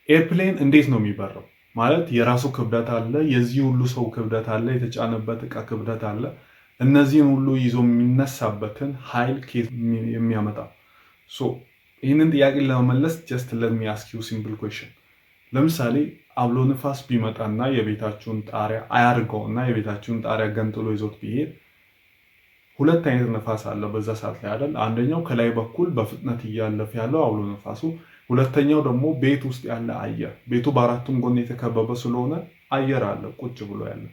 ኤርፕሌን እንዴት ነው የሚበረው? ማለት የራሱ ክብደት አለ፣ የዚህ ሁሉ ሰው ክብደት አለ፣ የተጫነበት እቃ ክብደት አለ። እነዚህን ሁሉ ይዞ የሚነሳበትን ኃይል የሚያመጣ ይህንን ጥያቄ ለመመለስ ጀስት ለት ሚ አስክ ዩ ሲምፕል ኩዌስችን። ለምሳሌ አውሎ ንፋስ ቢመጣና የቤታችሁን ጣሪያ አያርገውና የቤታችሁን ጣሪያ ገንጥሎ ይዞት ቢሄድ ሁለት አይነት ነፋስ አለ በዛ ሰዓት ላይ አይደል? አንደኛው ከላይ በኩል በፍጥነት እያለፈ ያለው አውሎ ነፋሱ፣ ሁለተኛው ደግሞ ቤት ውስጥ ያለ አየር። ቤቱ በአራቱም ጎን የተከበበ ስለሆነ አየር አለ ቁጭ ብሎ ያለ።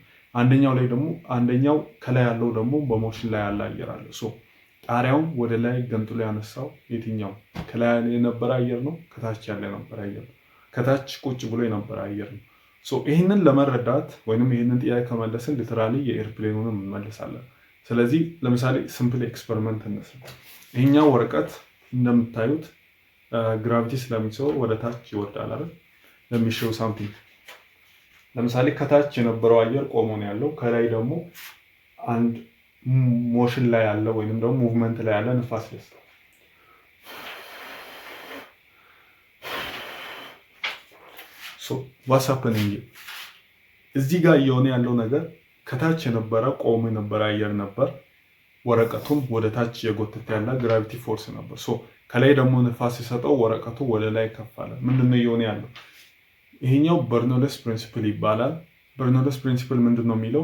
አንደኛው ከላይ ያለው ደግሞ በሞሽን ላይ ያለ አየር አለ። ጣሪያውን ወደ ላይ ገንጥሎ ያነሳው የትኛው? ከላይ የነበረ አየር ነው? ከታች ያለ የነበረ አየር ነው? ከታች ቁጭ ብሎ የነበረ አየር ነው። ይህንን ለመረዳት ወይም ይህንን ጥያቄ ከመለስን ሊተራሊ የኤርፕሌኑንም እንመልሳለን። ስለዚህ ለምሳሌ ሲምፕል ኤክስፐሪመንት እንስራ። ይሄኛው ወረቀት እንደምታዩት ግራቪቲ ስለሚስበው ወደ ታች ይወርዳል አይደል? ለሚሽው ሳምቲንግ ለምሳሌ ከታች የነበረው አየር ቆሞ ነው ያለው፣ ከላይ ደግሞ አንድ ሞሽን ላይ ያለ ወይንም ደግሞ ሙቭመንት ላይ ያለ ንፋስ ይስታል። ዋትስ ሃፐኒንግ እዚህ ጋር እየሆነ ያለው ነገር ከታች የነበረ ቆሞ የነበረ አየር ነበር። ወረቀቱም ወደ ታች የጎተተ ያለ ግራቪቲ ፎርስ ነበር። ከላይ ደግሞ ንፋስ ሲሰጠው ወረቀቱ ወደ ላይ ከፍ አለ። ምንድነው እየሆነ ያለው? ይሄኛው በርኖለስ ፕሪንሲፕል ይባላል። በርኖለስ ፕሪንሲፕል ምንድነው የሚለው?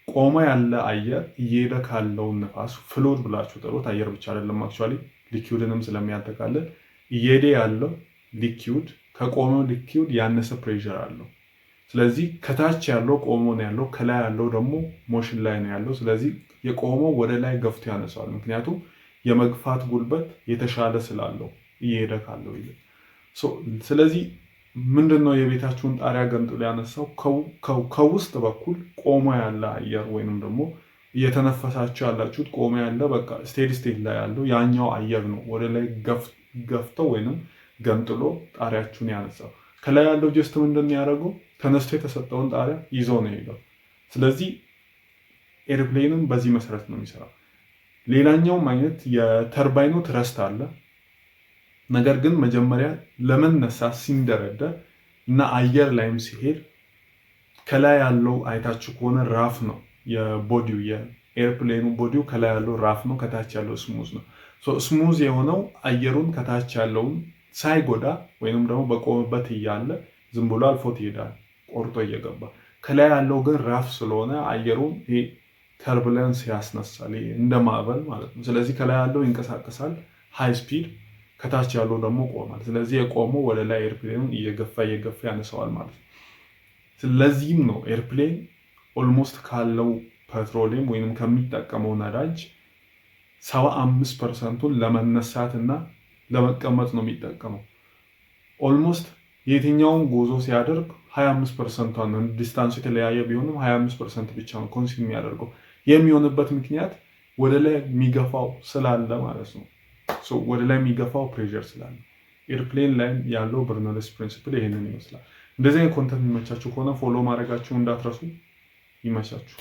ቆሞ ያለ አየር እየሄደ ካለው ንፋስ ፍሉድ ብላችሁ ጥሩት፣ አየር ብቻ አይደለም አክቹአሊ ሊኩዊድንም ስለሚያጠቃልል እየሄደ ያለው ሊኩዊድ ከቆመው ሊኩዊድ ያነሰ ፕሬሸር አለው። ስለዚህ ከታች ያለው ቆሞ ነው ያለው፣ ከላይ ያለው ደግሞ ሞሽን ላይ ነው ያለው። ስለዚህ የቆመው ወደ ላይ ገፍቶ ያነሳዋል፣ ምክንያቱም የመግፋት ጉልበት የተሻለ ስላለው እየሄደ ካለው ይልቅ። ስለዚህ ምንድነው የቤታችሁን ጣሪያ ገንጥሎ ያነሳው? ከውስጥ በኩል ቆሞ ያለ አየር ወይንም ደግሞ እየተነፈሳችሁ ያላችሁት ቆሞ ያለ በቃ ስቴዲ ስቴት ላይ ያለው ያኛው አየር ነው ወደ ላይ ገፍተው ወይንም ገንጥሎ ጣሪያችሁን ያነሳው። ከላይ ያለው ጀስት ምንድን ያደረገው? ተነስቶ የተሰጠውን ጣሪያ ይዞ ነው የሄደው። ስለዚህ ኤርፕሌንም በዚህ መሰረት ነው የሚሰራው። ሌላኛውም አይነት የተርባይኑ ትረስት አለ። ነገር ግን መጀመሪያ ለመነሳት ሲንደረደር እና አየር ላይም ሲሄድ ከላይ ያለው አይታችሁ ከሆነ ራፍ ነው የቦዲው የኤርፕሌኑ ቦዲው ከላይ ያለው ራፍ ነው፣ ከታች ያለው ስሙዝ ነው። ስሙዝ የሆነው አየሩን ከታች ያለውን ሳይጎዳ ወይንም ደግሞ በቆመበት እያለ ዝም ብሎ አልፎት ይሄዳል ቆርጦ እየገባ። ከላይ ያለው ግን ራፍ ስለሆነ አየሩን ተርቡለንስ ያስነሳል እንደ ማዕበል ማለት ነው። ስለዚህ ከላይ ያለው ይንቀሳቀሳል ሃይ ስፒድ፣ ከታች ያለው ደግሞ ቆማል። ስለዚህ የቆመው ወደ ላይ ኤርፕሌኑን እየገፋ ያነሳዋል ማለት ነው። ስለዚህም ነው ኤርፕሌን ኦልሞስት ካለው ፔትሮሊየም ወይንም ከሚጠቀመው ነዳጅ 75%ን ለመነሳትና ለመቀመጥ ነው የሚጠቀመው። ኦልሞስት የትኛውን ጉዞ ሲያደርግ 25%ን ነው፣ ዲስታንሱ የተለያየ ቢሆንም 25% ብቻ ነው ኮንሱም የሚያደርገው። የሚሆንበት ምክንያት ወደ ላይ የሚገፋው ስላለ ማለት ነው። ወደ ላይ የሚገፋው ፕሬሸር ስላለ ኤርፕሌን ላይ ያለው በርኖለስ ፕሪንሲፕል ይሄንን ይመስላል። እንደዚህ አይነት ኮንተንት የሚመቻችሁ ከሆነ ፎሎ ማድረጋችሁን እንዳትረሱ። ይመቻችሁ።